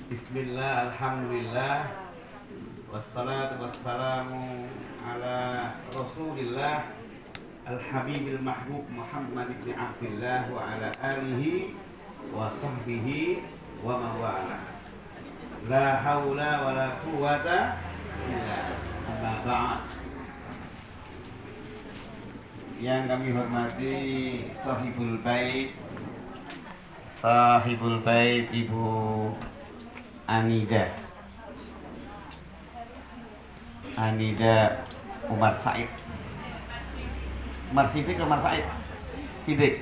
Bismillah, alhamdulillah, wassalatu wassalamu ala rasulillah al-habibil mahbub Muhammad ibn Abdullah wa ala alihi wa sahbihi wa mawala. La hawla wa la quwata illa amma ba'd. Yang kami hormati sahibul bait Ibu Anida Umar Said. Umar Sidik, Umar Said Sidik.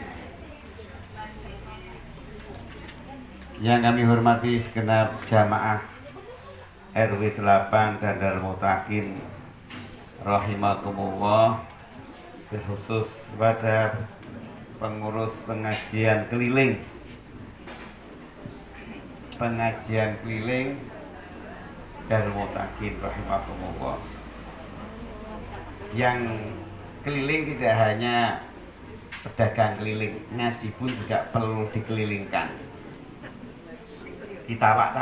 Yang kami hormati segenap jamaah RW 8 Dandar Mutakin rahimakumullah, khusus pada pengurus pengajian keliling Darul Mutakin rahimakumullah. Yang keliling tidak hanya pedagang keliling, ngaji pun juga perlu dikelilingkan. Ditawak.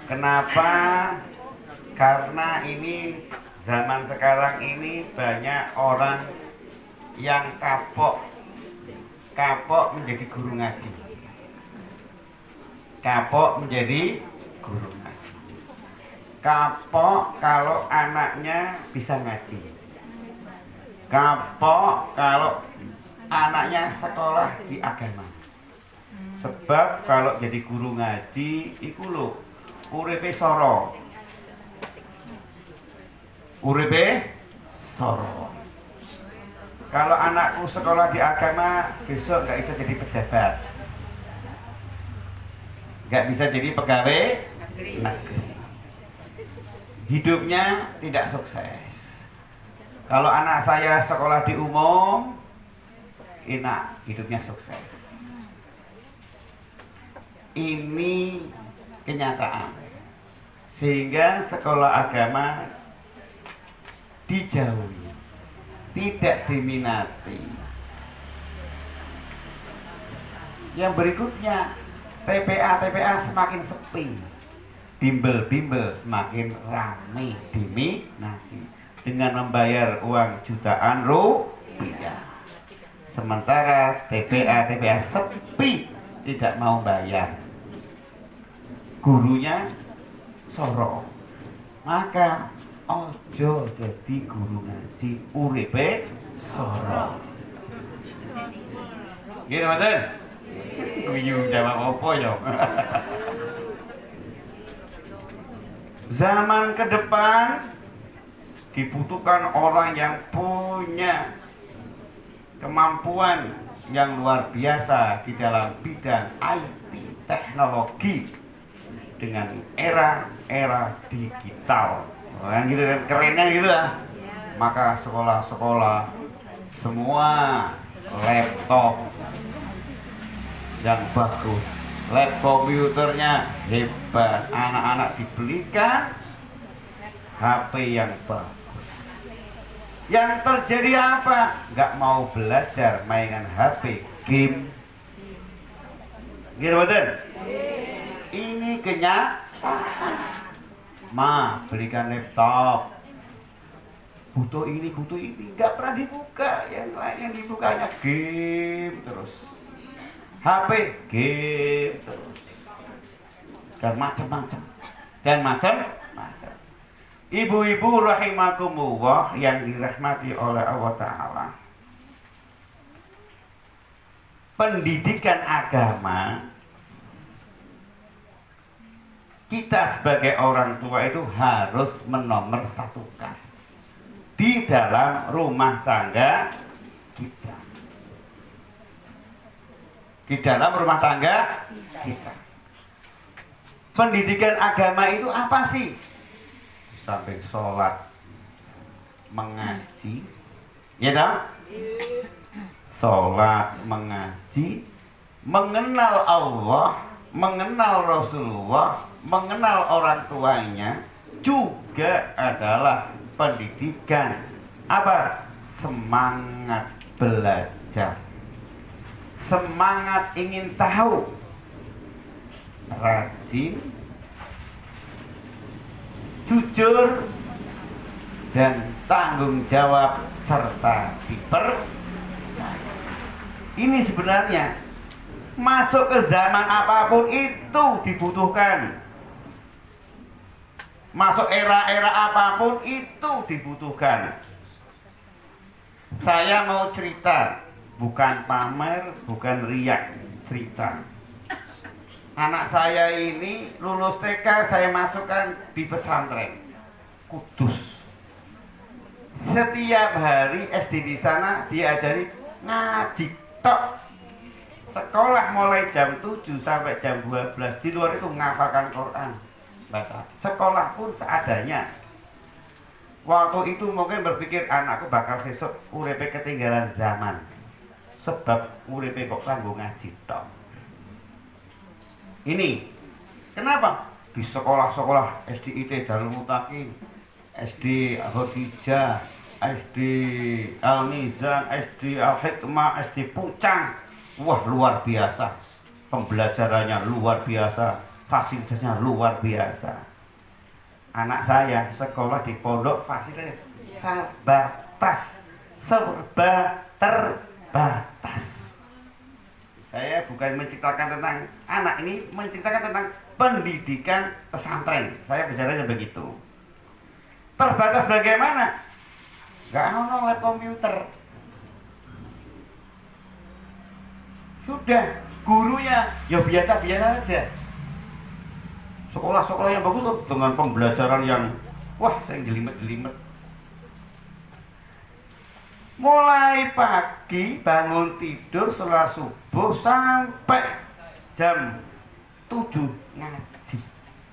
Kenapa? Karena ini zaman sekarang ini banyak orang yang kapok menjadi guru ngaji. Kapok kalau anaknya bisa ngaji. Kapok kalau anaknya sekolah di agama. Sebab kalau jadi guru ngaji iku lho uripe soro. Kalau anakku sekolah di agama, besok nggak bisa jadi pejabat, nggak bisa jadi pegawai negeri. Hidupnya tidak sukses. Kalau anak saya sekolah di umum, enak, hidupnya sukses. Ini kenyataan. Sehingga sekolah agama dijauhi, tidak diminati. Yang berikutnya, TPA semakin sepi, bimbel semakin ramai diminati dengan membayar uang jutaan rupiah. Sementara TPA sepi, tidak mau bayar, gurunya soro. Maka ojo jadi guru ngaji uripe soro. Gini mboten? Guyu jawab apa ya? Zaman ke depan dibutuhkan orang yang punya kemampuan yang luar biasa di dalam bidang IT teknologi dengan era digital. Yang gitu kan, kerennya gitu lah. Maka sekolah-sekolah semua laptop yang bagus, lab komputernya hebat, anak-anak dibelikan HP yang bagus. Yang terjadi apa? Nggak mau belajar, mainan HP, game. Gitu betul? Ini kenyataan. Belikan laptop, butuh ini, nggak pernah dibuka. Yang lain yang dibukanya game terus, HP game terus, dan macam-macam. Ibu-ibu rahimakumullah yang dirahmati oleh Allah Ta'ala, pendidikan agama kita sebagai orang tua itu harus menomorsatukan di dalam rumah tangga kita. Pendidikan agama itu apa sih? Sampai sholat, mengaji, ya toh? Sholat, mengaji, mengenal Allah, mengenal Rasulullah, mengenal orang tuanya, juga adalah pendidikan apa? Semangat belajar, semangat ingin tahu, rajin, jujur, dan tanggung jawab serta dipercaya. Ini sebenarnya masuk ke zaman apapun itu dibutuhkan. Masuk era-era apapun itu dibutuhkan. Saya mau cerita, bukan pamer, bukan riak, cerita. Anak saya ini lulus TK, saya masukkan di pesantren Kudus. Setiap hari SD di sana diajari ngaji tok. Sekolah mulai jam 7 sampai jam 12. Di luar itu menghafalkan Quran, baca. Sekolah pun seadanya. Waktu itu mungkin berpikir anakku bakal sesuk uripe ketinggalan zaman. Sebab uripe kok kanggo ngaji tok. Ini kenapa? Di sekolah-sekolah SDIT Darul Mutakin, SD Khadijah, SD Al-Mizan, SD Al-Hikmah, SD Pucang. Wah, luar biasa. Pembelajarannya luar biasa, fasilitasnya luar biasa. Anak saya sekolah di pondok fasilitas serba terbatas. Saya bukan menceritakan tentang anak ini, menceritakan tentang pendidikan pesantren. Saya bicaranya begitu. Terbatas bagaimana? Gak ada lab komputer. Sudah, gurunya ya biasa-biasa saja. Sekolah-sekolah yang bagus tuh dengan pembelajaran yang wah, saya jelimet-jelimet. Mulai pagi bangun tidur setelah subuh sampai jam 7 ngaji.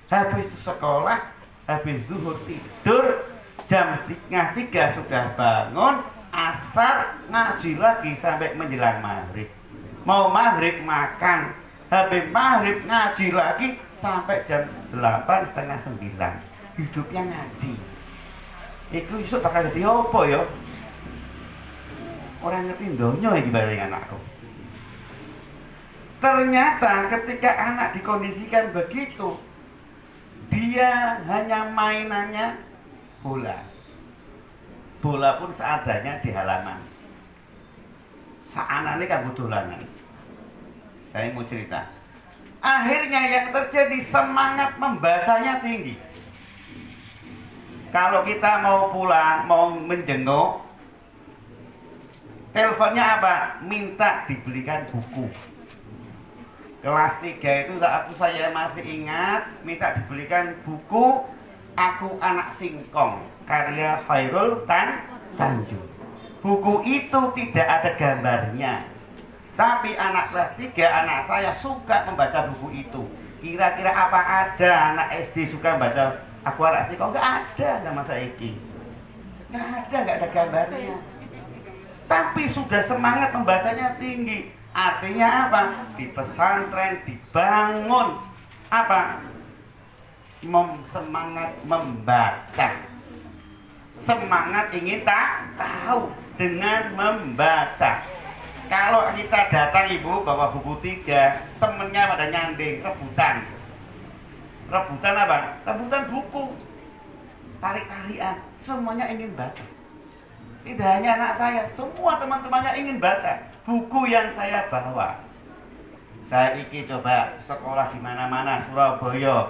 Habis sekolah, habis zuhur tidur, jam 2:30 sudah bangun, asar ngaji lagi sampai menjelang maghrib. Mau maghrib makan, habis maghrib ngaji lagi sampai jam 8:30-9. Hidupnya ngaji. Iku iso bakal dadi apa ya? Orang ngerti donya iki bareng anakku. Ternyata ketika anak dikondisikan begitu, dia hanya mainannya bola. Bola pun seadanya di halaman. Saanane kanggo dolanan. Saya mau cerita. Akhirnya yang terjadi, semangat membacanya tinggi. Kalau kita mau pulang, mau menjenguk, teleponnya apa? Minta dibelikan buku. Kelas 3 itu saat saya masih ingat, minta dibelikan buku Aku Anak Singkong karya Khairul Tanjung. Buku itu tidak ada gambarnya, tapi anak kelas 3, anak saya suka membaca buku itu. Kira-kira apa ada anak SD suka membaca Aku Anak Singkong? Gak ada sama saya ini. Gak ada gambarnya. Tapi sudah semangat membacanya tinggi. Artinya apa? Di pesantren dibangun apa? Semangat membaca. Semangat ingin tahu dengan membaca. Kalau kita datang ibu bawa buku 3, temennya pada nyanding, rebutan. Rebutan apa? Rebutan buku. Tarik-tarian, semuanya ingin baca. Tidak hanya anak saya, semua teman-temannya ingin baca buku yang saya bawa. Saya iki coba sekolah di mana-mana, Surabaya,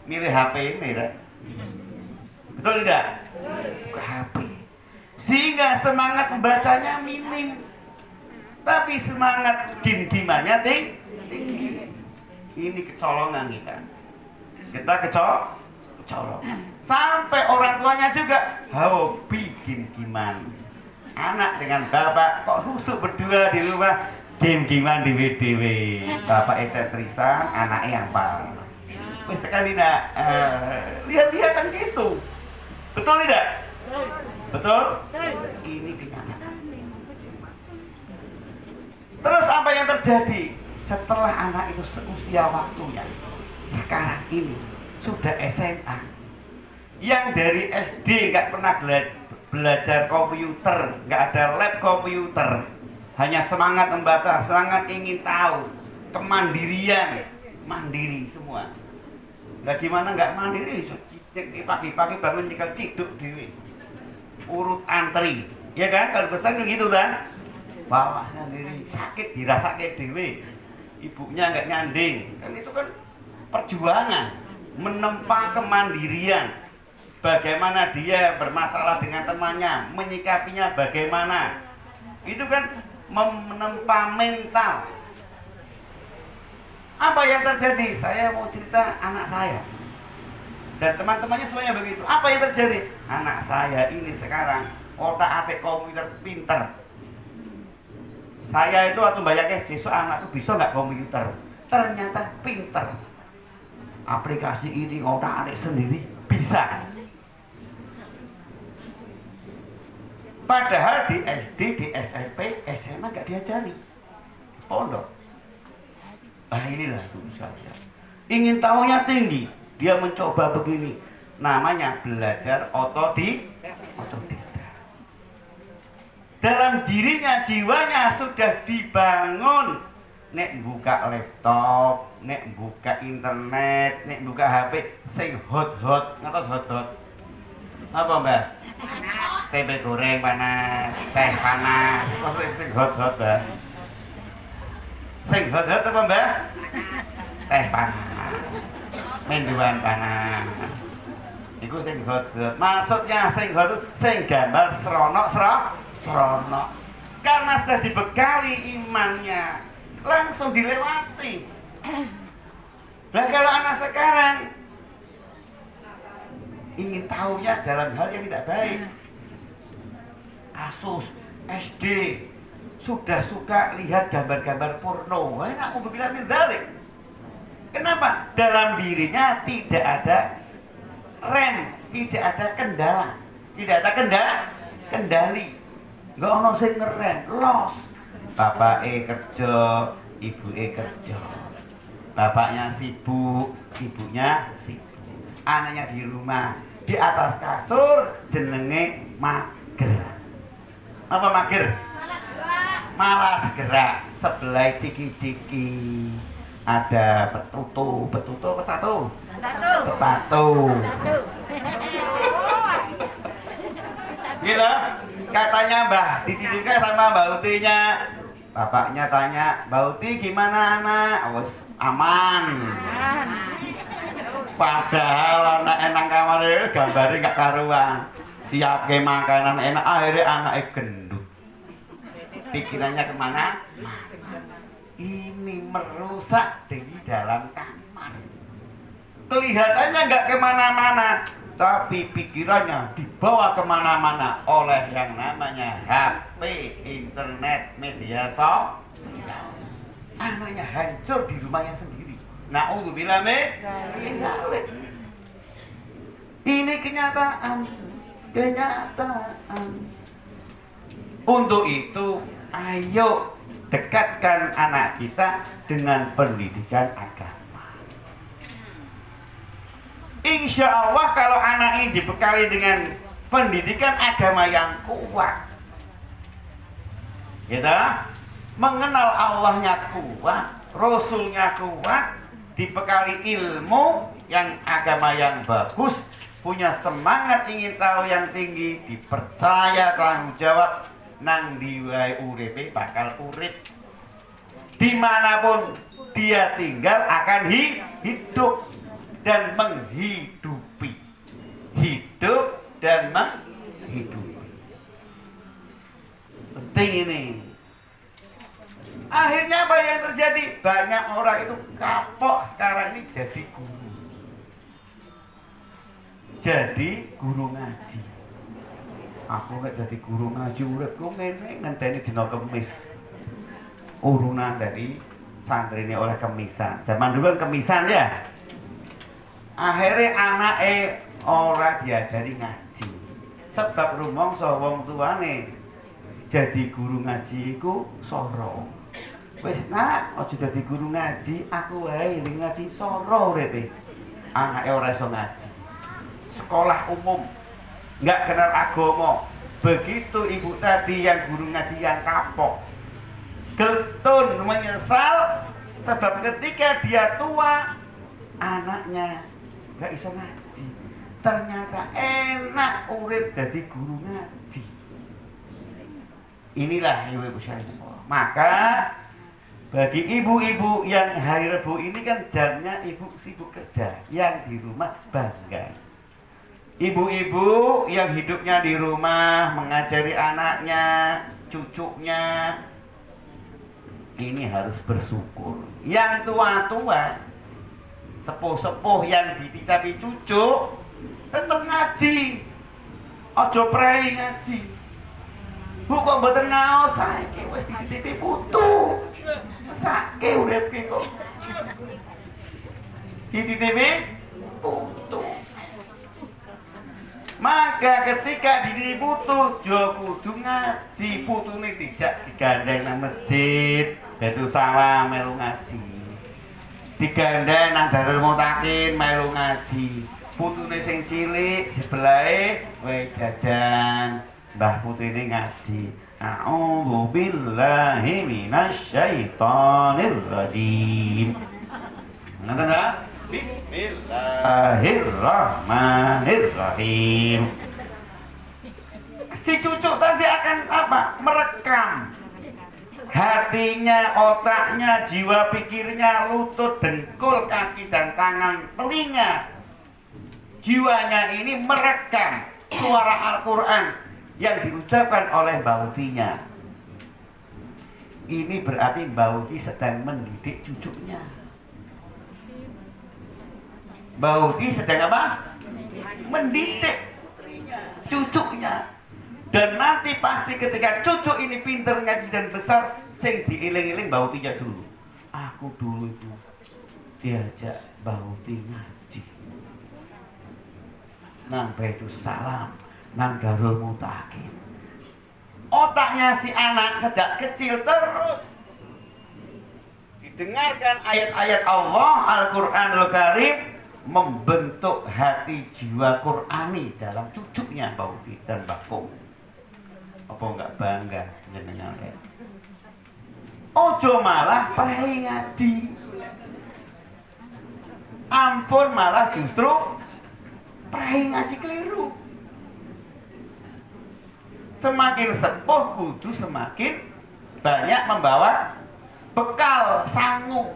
milih HP ini, kan? Betul tidak? Buka HP. Sehingga semangat membacanya minim, tapi semangat game-gimannya tinggi. Ini kecolongan kita. Kita kecolongan. Sampai orang tuanya juga hobi game-giman. Anak dengan bapak kok husuk berdua di rumah, game-giman di WDW. Bapak tetrisan, anaknya apa? Wis tekan dina lihat-lihatan gitu. Betul tidak? Betul? Ini kenyataan. Terus apa yang terjadi setelah anak itu seusia waktunya? Sekarang ini sudah SMA. Yang dari SD nggak pernah belajar komputer, nggak ada lab komputer. hanya semangat membaca, semangat ingin tahu, kemandirian, mandiri semua. Nah gimana nggak mandiri? Pagi-pagi bangun tinggal ciduk dewi, urut antri, ya kan? Kalau besar kan gitu kan? Bawa sendiri, sakit dirasake dewi, ibunya nggak nyanding, kan itu kan perjuangan, menempa kemandirian. Bagaimana dia bermasalah dengan temannya, menyikapinya bagaimana, itu kan menempa mental. Apa yang terjadi? Saya mau cerita anak saya dan teman-temannya semuanya begitu. Apa yang terjadi? Anak saya ini sekarang otak-atik komputer pinter. Saya itu waktu bayangnya besok anakku bisa nggak komputer, ternyata pinter. Aplikasi ini otak-atik sendiri bisa. Padahal di SD, di SMP, SMA nggak diajari. Pondok. Nah inilah tuh saja. Ingin tahunya tinggi, dia mencoba begini. Namanya belajar otodidak. Dalam dirinya, jiwanya sudah dibangun. Nek buka laptop, nek buka internet, nek buka HP, sing hot-hot, ngertos hot-hot. Apa mbak? Panas. Tempe goreng panas, teh panas. Maksudnya sing hot-hot mbak. Sing hot-hot apa mbak? Teh panas, menduan panas. Iku sing hot-hot. Maksudnya sing hot itu sing gambar seronok. Karena sudah dibekali imannya, langsung dilewati. Nah kalau anak sekarang ingin tahunya dalam hal yang tidak baik, kasus SD sudah suka lihat gambar-gambar porno, enak mau bilang dalik. Kenapa? Dalam dirinya tidak ada rem, tidak ada kendala, tidak ada kendali. Nggak ono sing ngerem, los. Bapake kerja, ibuke kerja. Bapaknya sibuk, ibunya sibuk. Anaknya di rumah, di atas kasur jenenge mager. Apa mager? Malas gerak. Sebelah ciki-ciki ada petatu. Gitu. Katanya Mbah dititipkan sama Mbak Utinya. Bapaknya tanya, Mbak Uti gimana anak? Wes aman. Padahal anak enak kamar itu gambarnya gak karuan. Siap ke makanan enak, akhirnya anaknya gendut. Pikirannya kemana? Ini merusak di dalam kamar. Kelihatannya nggak kemana-mana, tapi pikirannya dibawa kemana-mana oleh yang namanya HP, internet, media sosial. Anaknya hancur di rumahnya sendiri. Na'udzubillah min dzalik. Ini kenyataan. Untuk itu, ayo dekatkan anak kita dengan pendidikan agama. Insya Allah kalau anak ini dibekali dengan pendidikan agama yang kuat, gitu, mengenal Allahnya kuat, Rasulnya kuat, dibekali ilmu yang agama yang bagus, punya semangat ingin tahu yang tinggi, dipercaya tanggung jawab, nang diwai uripe bakal urip. Dimanapun dia tinggal akan hidup dan menghidupi, hidup dan menghidupi. Penting ini. Akhirnya apa yang terjadi? Banyak orang itu kapok sekarang ini jadi guru. Jadi guru ngaji. Aku nggak jadi guru ngaji, uripku ngene ngenteni dina Kamis. Urunan dari santri ini oleh kemisan. Zaman dulu kan kemisan ya. Akhirnya anake ora diajari ngaji. Sebab rumangsa wong tuane jadi guru ngaji iku soro. Wis nak, aja dadi guru ngaji, aku wae ning ngaji soro urepe. Anake ora iso ngaji. Sekolah umum, enggak kenal agama. Begitu ibu tadi yang guru ngaji yang kapok, Getun menyesal sebab ketika dia tua anaknya gak iso ngaji. Ternyata enak urip jadi guru ngaji. Inilah ibu-ibu syariah. Maka bagi ibu-ibu yang hari Rabu ini kan jamnya ibu sibuk kerja, yang di rumah bangga. Ibu-ibu yang hidupnya di rumah mengajari anaknya, cucunya, ini harus bersyukur. Yang tua-tua, sepuh-sepuh yang dititapi cucu, tetap ngaji. Ojo prei ngaji. Bu kok mboten ngaos saiki wis dititipi putu. Mesake uripke kok. Dititipi putu. Maka ketika diri putu, jo kudu ngaji, putune dijak digandeng nang masjid, Baitul Salam melu ngaji. Digandeng nang Darul Mutakin melu ngaji. Putune sing cilik sebelahe wae jajan, mbah putune ngaji. A'udzu billahi minasyaitonir rajim. Ngoten ta? Bismillahirrahmanirrahim. Si cucu tadi akan apa? Merekam hatinya, otaknya, jiwa pikirnya, lutut, dengkul, kaki dan tangan, telinga. Jiwanya ini merekam suara Al-Quran yang diucapkan oleh bautinya. Ini berarti bauti sedang mendidik cucunya. Bauti sedang apa? Mendidik cucunya. Dan nanti pasti ketika cucu ini pinter ngaji dan besar, sing diiling-iling bautinya dulu. Aku dulu itu diajak bauti ngaji nang Baitul Salam, nang Darul Mutakin. Otaknya si anak sejak kecil terus didengarkan ayat-ayat Allah, Al-Quranul Karim, membentuk hati jiwa Qur'ani dalam cucunya Bauti dan Bakum. Apa enggak bangga jenengan ya? Ojo malah prei ngaji. Ampun malah justru prei ngaji keliru. Semakin sepuh kudu semakin banyak membawa bekal sangu.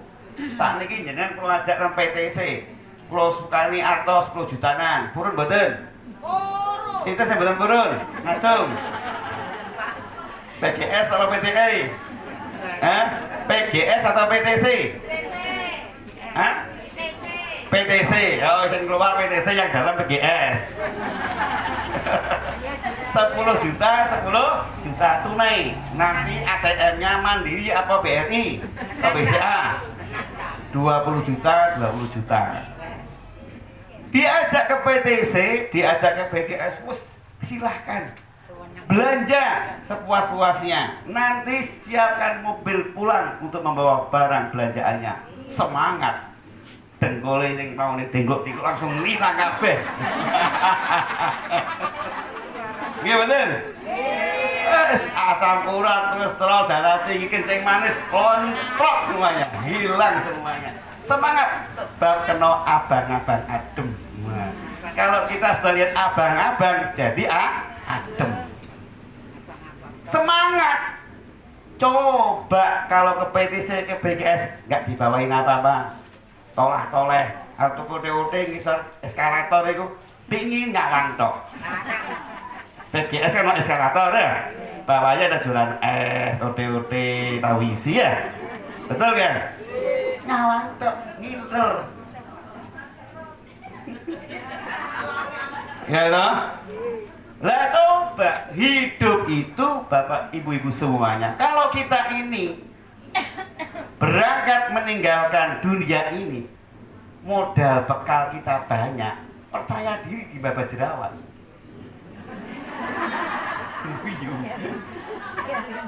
Saat ini jenengan kula ajak nang PTC. Kula sukani artos 10 jutaan. Purun mboten? Purun. Sinten sing mboten purun? Ngacung. PGS atau PTI? Hah? PGS atau PTC? PTC. Hah? PTC. PTC. Oh, yang keluar PTC yang dalam PGS. 10 juta tunai. Nanti ATM-nya Mandiri apa BRI atau BCA? 20 juta. Diajak ke PTC, diajak ke BGS, silahkan belanja sepuas-puasnya. Nanti siapkan mobil pulang untuk membawa barang belanjaannya. Semangat. Dengkole sing taune denglok-denglok langsung ngilang kabeh. Nggih bener? Asam urat, kolesterol, darah tinggi, kencing manis, kontrok semuanya, hilang semuanya. Semangat sebab kena abang-abang adem. Nah, kalau kita sudah lihat abang-abang jadi adem. Semangat. Coba kalau ke PTC ke BGS nggak dibawain apa-apa, tolah-toleh atau kode-kode ngisor eskalator itu pingin nggak wantok. BGS kan eskalator ya, bawahnya ada jualan es, ode-ode, tahu isi ya, betul kan? Nyawantok, ngiler. Ya toh? Lah coba hidup itu bapak ibu-ibu semuanya. Kalau kita ini berangkat meninggalkan dunia ini, modal bekal kita banyak, percaya diri di babat jerawat.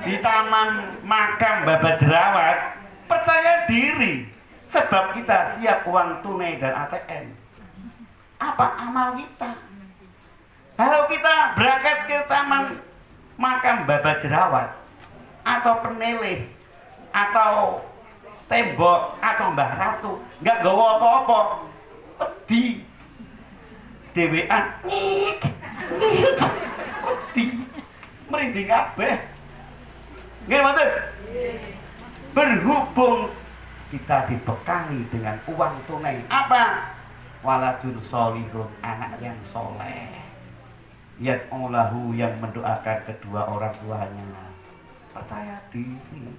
Di taman makam babat jerawat, percaya diri sebab kita siap uang tunai dan ATM. Apa amal kita? Kalau kita berangkat ke taman makam babat jerawat atau peneleh, atau tembok atau Mbah Ratu nggak gawa apa-apa, wedi dhewean wedi merinding kabeh. Nggih mboten? Berhubung kita dibekali dengan uang tunai apa? Waladun solihun, anak yang soleh, yad'ulahu, yang mendoakan kedua orang tuanya. Percaya diri.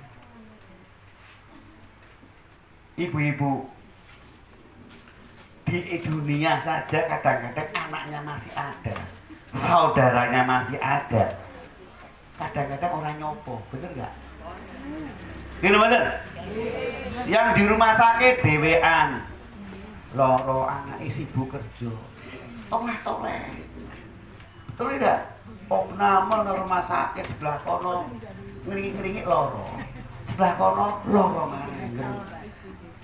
Ibu-ibu di dunia saja kadang-kadang anaknya masih ada, saudaranya masih ada, kadang-kadang orang nyopo, bener nggak? Gini bener? Yang di rumah sakit dewean, loro anak sibuk kerja, toleh-toleh, betul tidak? Opname di rumah sakit sebelah kono ngeringi-ngeringi loro, sebelah kono loro mana?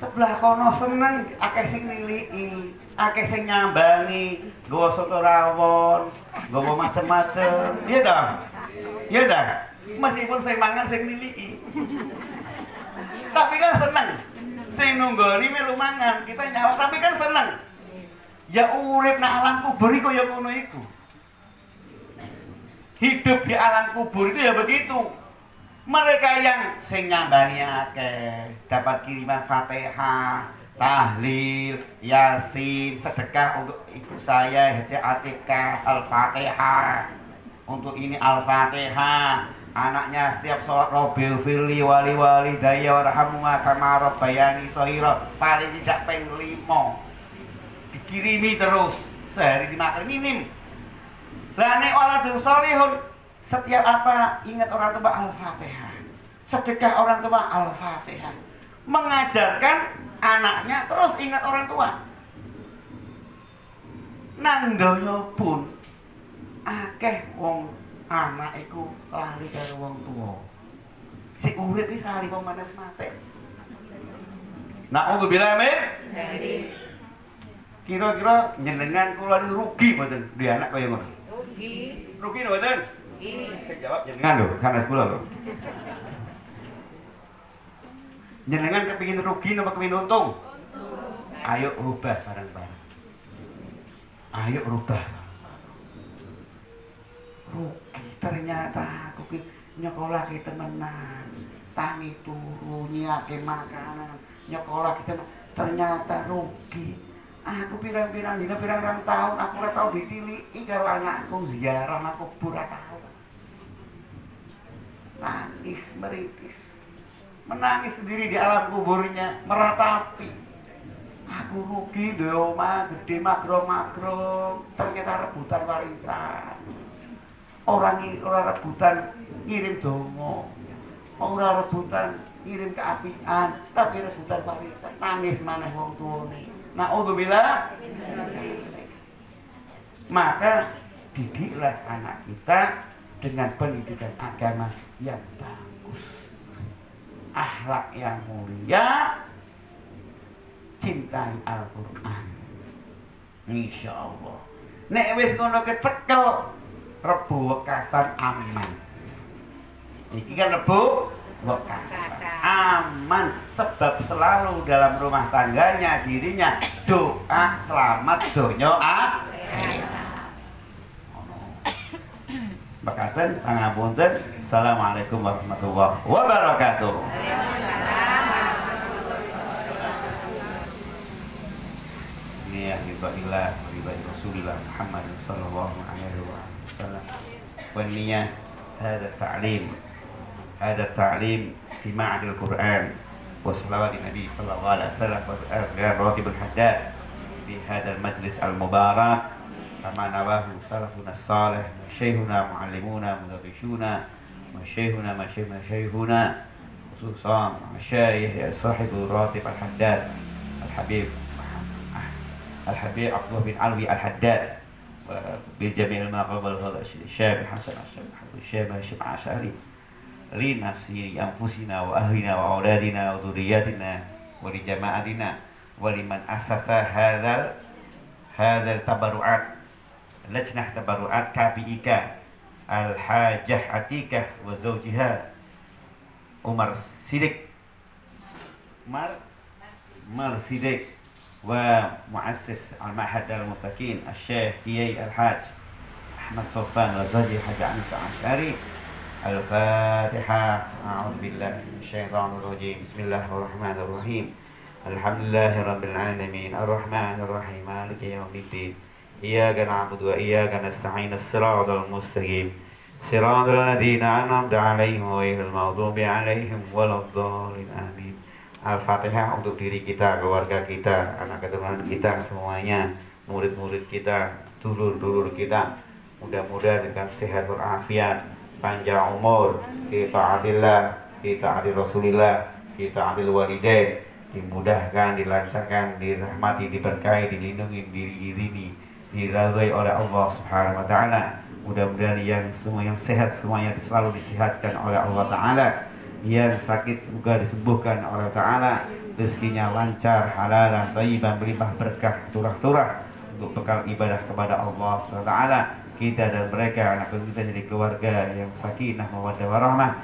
Sebelah kono seneng, akeh sing niliki, akeh sing nyambangi, nggawa soto rawon, nggawa macem-macem, iya dah, iya dah. Meskipun saya mangan sing niliki, tapi kan seneng. Sing nunggoni melu mangan, kita nyawa, tapi kan seneng. Ya urip nang alam kubur iku ya ngono iku. Hidup di alam kubur itu ya begitu. Mereka yang sing nyambani akeh dapat kiriman Fatihah, tahlil, yasin, sedekah untuk ibu saya HJATK, Al-Fatihah. Untuk ini Al-Fatihah. Anaknya setiap sholat Rabbil firli wali daya warhamuma kama rabbayani shaghira, paling tidak ping 5 dikirimi terus sehari 5 kali minim. Lah nek waladun sholihun, setiap apa ingat orang tua Al-Fatihah, sedekah orang tua Al-Fatihah, mengajarkan anaknya terus ingat orang tua. Nang donya pun akeh wong anak iku lali karo wong tua. Si urip iki sari pemanen mate. Nah, untuk bila amin. Kira-kira jenengan kula rugi mboten di anak kaya ngono? Rugi. Rugi mboten? Saya jawab jenengan lho, sanes kula lho. Jenengan kepingin rugi napa kepingin untung? Ayo rubah bareng-bareng. Ayo rubah. Rugi ternyata aku nyekolah ki temenan. Tangi turu nyiapke makanan. Nyekolah ki ternyata rugi. Aku pirang-pirang dina pirang-pirang tahun aku ora tau ditiliki karo anakku ziarah nang kubur ora tau. Nangis meritis, menangis sendiri di alam kuburnya, meratapi. Aku rugi di omah gede makro-makro, ternyata rebutan warisan. Orang rebutan ngirim dongo, orang rebutan ngirim keapian, tapi rebutan warisan. Nangis maneh wong tuane. Na'udzubillah. Maka didiklah anak kita dengan pendidikan agama yang bagus, akhlak yang mulia, cintai Al-Quran. Insya Allah. Nek wis ngono kecekel, Rebu Wekasan aman. Iki kan Rebu Wekasan aman, sebab selalu dalam rumah tangganya dirinya doa selamat donya akhirat. Makaten pangapunten. Assalamualaikum warahmatullahi wabarakatuh. Ini ya ibadah Rasulullah Muhammad sallallahu alaihi wasallam. Wa niyah hada ta'lim sima'il Quran wa salawat Nabi sallallahu alaihi wasallam wa ratibul haddad fi hada al-majlis al-mubarak. كما نواه سلفنا الصالح شيخنا معلمونا مدرسونا وشيخنا مشايخنا خصوصا مشايخ صاحب الراتب الحداد الحبيب عبد الله بن علوي الحداد بجميع ما قبل هذا الشاب حسن الشاب هاشم عشاري لنفسي أنفسنا وأهلنا وأولادنا وذرياتنا ولجماعتنا ولمن أسس هذا التبرعات لجنة تبرعات KPIK الحاجة عتيكة وزوجها عمر Sidik مرسيدي ومؤسس المعهد المتقين الشيخ كيي الحاج أحمد صفان الغزالي حاج أنس العشاري. الفاتحة. أعوذ بالله من الشيطان الرجيم. بسم الله الرحمن الرحيم. الحمد لله رب العالمين الرحمن الرحيم مالك يوم الدين إياك نعبد وإياك نستعين الصراط المستقيم صراط الذين أنعمت عليهم غير المغضوب عليهم ولا الضالين آمين. Al-Fatihah untuk diri kita, keluarga kita, anak keturunan kita semuanya, murid-murid kita, dulur-dulur kita. Mudah-mudahan dengan sehat walafiat, panjang umur, kita adillah, kita adil Rasulillah, kita adil walidain, dimudahkan, dilancarkan, dirahmati, diberkahi, dilindungi, diiringi, diridhai oleh Allah Subhanahu wa taala. Mudah-mudahan yang semua yang sehat semuanya selalu disehatkan oleh Allah taala. Yang sakit semoga disembuhkan oleh Allah taala, rezekinya lancar, halal, thayyiban, berlimpah berkah, turah-turah untuk bekal ibadah kepada Allah Subhanahu wa taala. Kita dan mereka anak kita jadi keluarga yang sakinah mawaddah warahmah,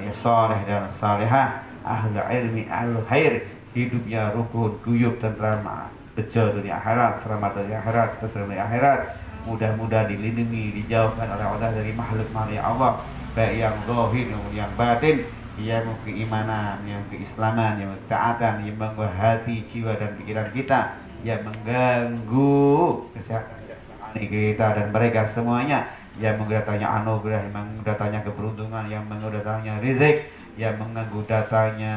yang saleh dan salihah, ahli ilmi, ahli khair, hidupnya rukun, guyub, tentram, bejo dunia akhirat, selamat dunia akhirat, tentram dunia akhirat. Mudah-mudahan dilindungi, dijauhkan oleh Allah dari makhluk-makhluk Allah, baik yang zahir maupun yang batin, yang keimanan, yang keislaman, yang ketaatan, yang mengganggu hati, jiwa dan pikiran kita, yang mengganggu kesehatan kita dan mereka semuanya, yang mendatangnya anugerah, yang mendatangnya keberuntungan, yang mendatangnya rezeki, yang mengganggu datanya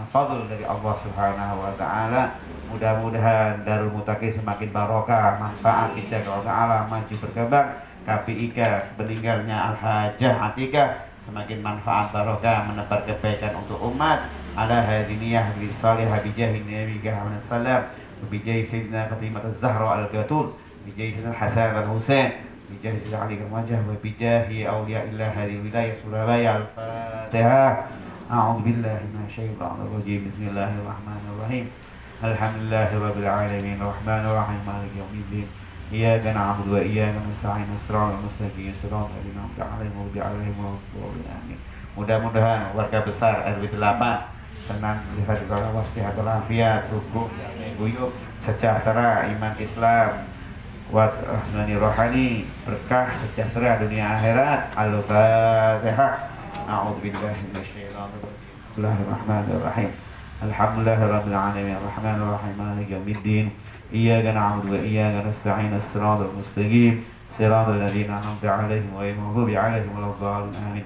fadl dari Allah Subhanahu wa taala. Mudah-mudahan Darul Muttaqin semakin barokah, manfaat dijaga Allah taala, maju berkembang. KPIK sepeninggalnya Al-Hajjah Atikah semakin manfaat barokah, menebar kebaikan untuk umat. Ala hadiniyah bi salihah bi jahi Nabi Muhammad sallam, bi jahi Sayyidina Fatimah Az-Zahra Al-Batul, bi jahi Sayyidina Hasan Al-Husain, bi jahi Sayyidina Ali Al-Wajah, wa bi jahi awliyaillah hadhihi wilayah Surabaya. Al-Fatihah. A'udzu billahi minasyaitonir rajim. Bismillahirrahmanirrahim. Alhamdulillahirabbil alamin arrahmanir rahim maliki yaumiddin. Iyyaka na'budu wa iyyaka nasta'in ihdinas mustaqim siratal ladzina an'amta 'alaihim ghairil maghdubi 'alaihim. Mudah-mudahan warga besar RW 8 senang lihat wasiat walafiat, rukun, guyub, sejahtera, iman Islam, kuat rahmani rohani, berkah sejahtera dunia akhirat. Al-Fatihah. A'udzubillahi minasyaitonir rajim. Bismillahirrahmanirrahim. Alhamdulillahirabbil alamin arrahmanir rahim maliki yaumiddin. Iyyaka na'budu wa iyyaka nasta'in as-siratal mustaqim siratal ladzina an'amta 'alaihim ghairil maghdubi 'alaihim waladdallin amin.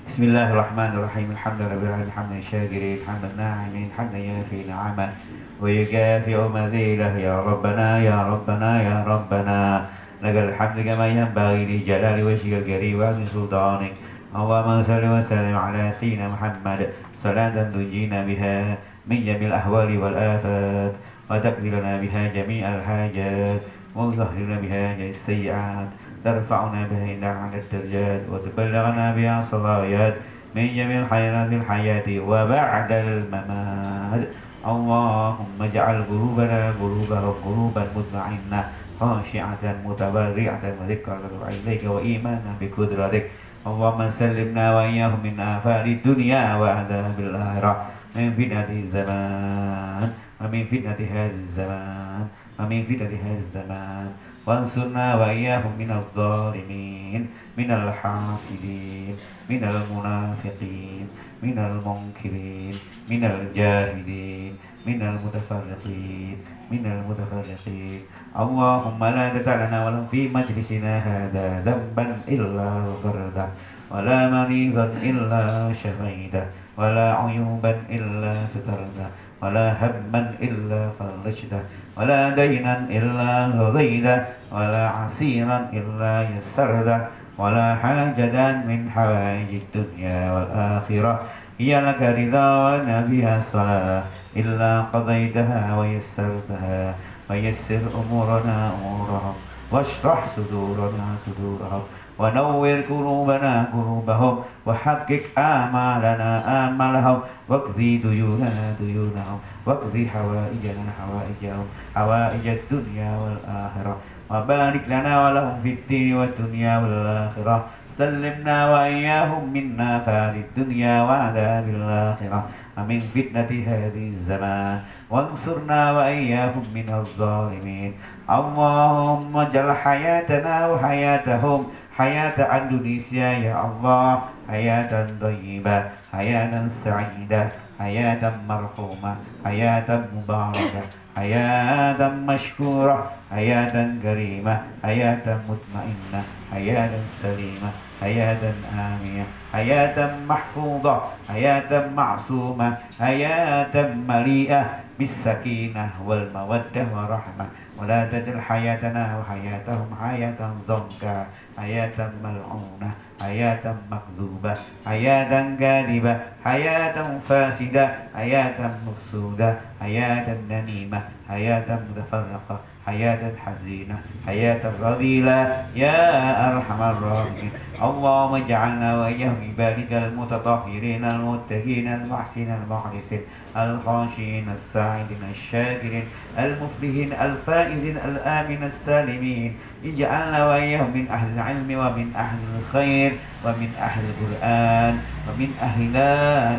Bismillahirrahmanirrahim. Alhamdulillahirabbil alamin hamdan syakirin hamdan na'imin hamdan yafi ni'amah wa yukafi'u mazidah. Ya Rabbana ya Rabbana ya Rabbana lakal hamdu kama yanbaghi li jalali wajhikal karim wa 'azimi sultanik. Allahumma shalli wa sallim ala sayyidina Muhammad salatan tunjina biha min jamil ahwali wal afat وتقضي لنا بها جميع الحاجات وتطهر لنا بها جميع السيئات ترفعنا بها إلى أعلى الدرجات وتبلغنا بها الصلاوات من جميع الخيرات في الحياة وبعد الممات. اللهم اجعل قلوبنا قلوبهم قلوبا مطمئنة خاشعة متضرعة وذكرة إليك وإيمانا بقدرتك. اللهم سلمنا وإياهم من آفات الدنيا وعذاب الآخرة من فتنة الزمان ومن فتنة هذا الزمان ومن فتنة هذا الزمان وانصرنا وإياهم من الظالمين من الحاسدين من المنافقين من المنكرين من الجاهلين من المتفرقين من المتفرقين. اللهم لا تدع لنا ولو في مجلسنا هذا ذنبا إلا غفرته ولا مريضا إلا شفيته ولا عيوبا إلا سترته ولا هما إلا فرجته ولا دينا إلا قضيته ولا عسيرا إلا يسرته ولا حاجة من حوائج الدنيا والآخرة هي لك رضا ولنا بها الصلاة إلا قضيتها ويسرتها ويسر أمورنا أمورهم واشرح صدورنا صدورهم ونور قلوبنا قلوبهم وحقق آمالنا آمالهم واقضي ديوننا ديونهم واقضي حوائجنا حوائجهم حوائج الدنيا والآخرة وبارك لنا ولهم في الدين والدنيا والآخرة سلمنا وإياهم من آفات الدنيا وعذاب الآخرة ومن فتنة هذه الزمان وانصرنا وإياهم من الظالمين اللهم اجعل حياتنا وحياتهم حياة إندونيسيا يا الله حياة طيبة حياة سعيدة حياة مرحومة حياة مباركة حياة مشكورة حياة كريمة حياة مطمئنة حياة سليمة حياة آمنة حياة محفوظة حياة معصومة حياة مليئة بالسكينة والمودة والرحمة ولا تجعل حياتنا وحياتهم حياة ضنكا حياة ملعونة حياة مكذوبة حياة كاذبة حياة فاسدة حياة مفسودة حياة نميمة حياة متفرقة حياة حزينة حياة رذيلة يا أرحم الراحمين اللهم اجعلنا وإياهم عبادك المتطهرين المتقين المحسنين المخلصين الخاشعين الساعدين الشاكرين المفلحين الفائزين الآمنين السالمين اجعلنا وإياهم من أهل العلم ومن أهل الخير ومن أهل القرآن ومن أهل لا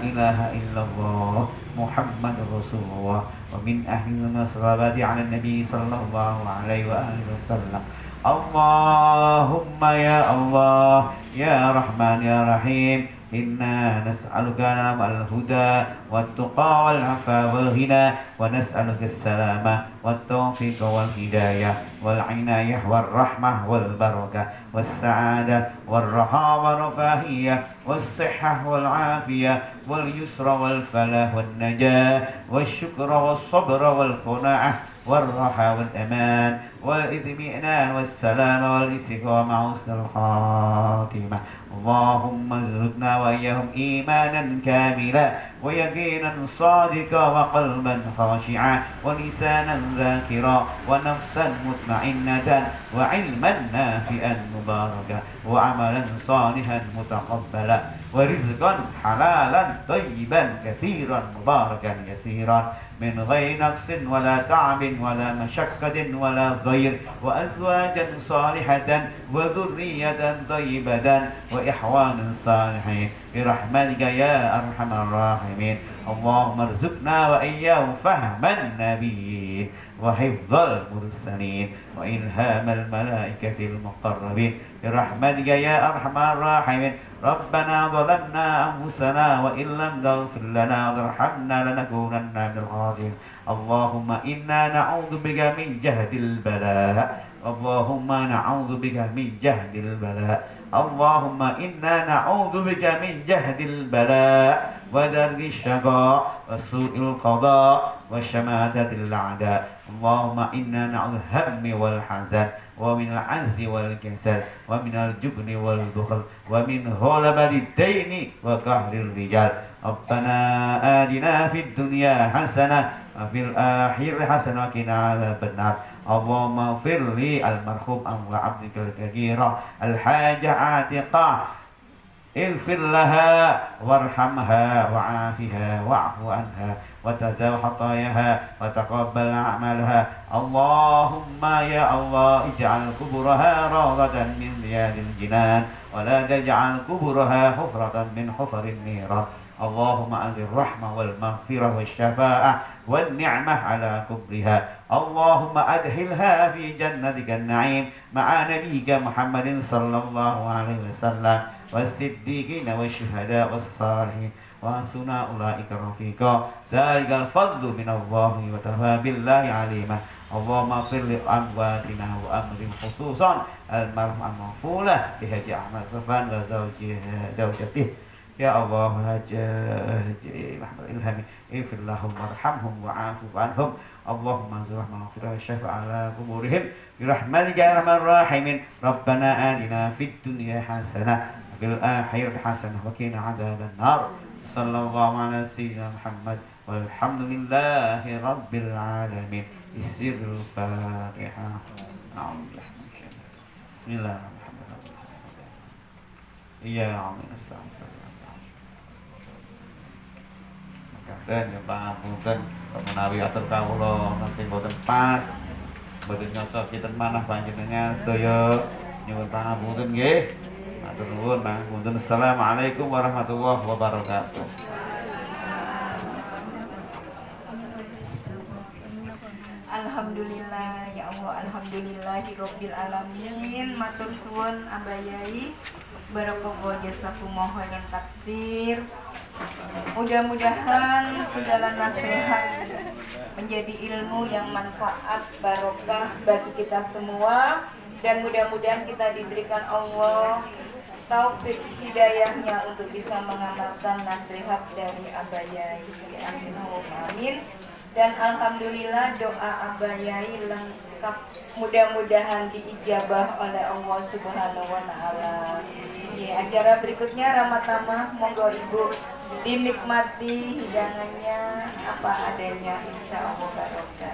إله إلا الله محمد رسول الله ومن أهل الصحابة على النبي صلى الله عليه وآله وسلم اللهم يا الله يا رحمن يا رحيم إنا نسألك الهدى والتقى والعفا والغنى ونسألك السلامة والتوفيق والهداية والعناية والرحمة والبركة والسعادة والرخاء والرفاهية والصحة والعافية واليسر والفلاح والنجاة والشكر والصبر والقناعة والراحة والأمان والإطمئنان والسلام والاستقامة وحسن الخاتمة اللهم ارزقنا وإياهم إيمانا كاملا ويقينا صادقا وقلبا خاشعا ولسانا ذاكرا ونفسا مطمئنة وعلما نافعا مباركا وعملا صالحا متقبلا ورزقا حلالا طيبا كثيرا مباركا يسيرا من غير نقص ولا تعب ولا مشقة ولا ضير وأزواجا صالحة وذرية طيبة وإخوانا صالحين برحمتك يا أرحم الراحمين اللهم ارزقنا وإياهم فهم النبيين وحفظ المرسلين وإلهام الملائكة المقربين برحمتك يا أرحم الراحمين ربنا ظلمنا أنفسنا وإن لم تغفر لنا وترحمنا لنكونن من الخاسرين اللهم إنا نعوذ بك من جهد البلاء اللهم نعوذ بك من جهد البلاء اللهم إنا نعوذ بك من جهد البلاء ودرك الشقاء وسوء القضاء وشماتة الأعداء اللهم إنا نعوذ الهم والحزن ومن العجز والكسل ومن الجبن والبخل ومن غلبة الدين وقهر الرجال ربنا آتنا في الدنيا حسنة وفي الآخرة حسنة وقنا عذاب النار اللهم اغفر لي المرحوم أنو عبدك الكبيرة الحاجة عاتقة اغفر لها وارحمها وعافها واعف عنها وتزاوج خطاياها وتقبل أعمالها اللهم يا الله اجعل قبورها روضة من رياض الجنان ولا تجعل قبورها حفرة من حفر النيران اللهم أنزل الرحمة والمغفرة والشفاعة والنعمة على قبرها اللهم أدخلها في جنتك النعيم مع نبيك محمد صلى الله عليه وسلم والصديقين والشهداء والصالحين وحسن أولئك رفيقا ذلك الفضل من الله وكفى بالله عليما اللهم اغفر لأمواتنا وأمرهم خصوصا المرحوم المغفولة بهدي أحمد صفان وزوجته يا الله هاجي محمد إلهامي اغفر لهم وارحمهم وعافوا عنهم اللهم انزل رحمة ومغفرة والشفاعة على قبورهم برحمتك يا أرحم الراحمين ربنا آتنا في الدنيا حسنة وفي الآخرة حسنة وقنا عذاب النار صلى الله على سيدنا محمد والحمد لله رب العالمين السر الفاتحة أعوذ بالله من الشيطان بسم الله الرحمن الرحيم يا عمين السلام dan ya pangapunten menawi atur kawula sing boten pas boten nyocok kinten manah panjenengan sedaya nyuwun pangapunten nggih Matur nuwun pangapunten. Assalamualaikum warahmatullahi wabarakatuh. Alhamdulillah ya Allah, alhamdulillahirabbil alamin. Matur suwun Abah Yai, barakallahu jazakumullah khairan taksir. Mudah-mudahan segala nasihat menjadi ilmu yang manfaat barokah bagi kita semua, dan mudah-mudahan kita diberikan Allah taufik hidayahnya untuk bisa mengamalkan nasihat dari Abah Yai. Amin Allahumma amin. Dan alhamdulillah doa Abah Yai lengkap, mudah-mudahan diijabah oleh Allah Subhanahu wa taala. Ya, acara berikutnya Ramatama, monggo Ibu dinikmati hidangannya apa adanya, insya Allah barokah.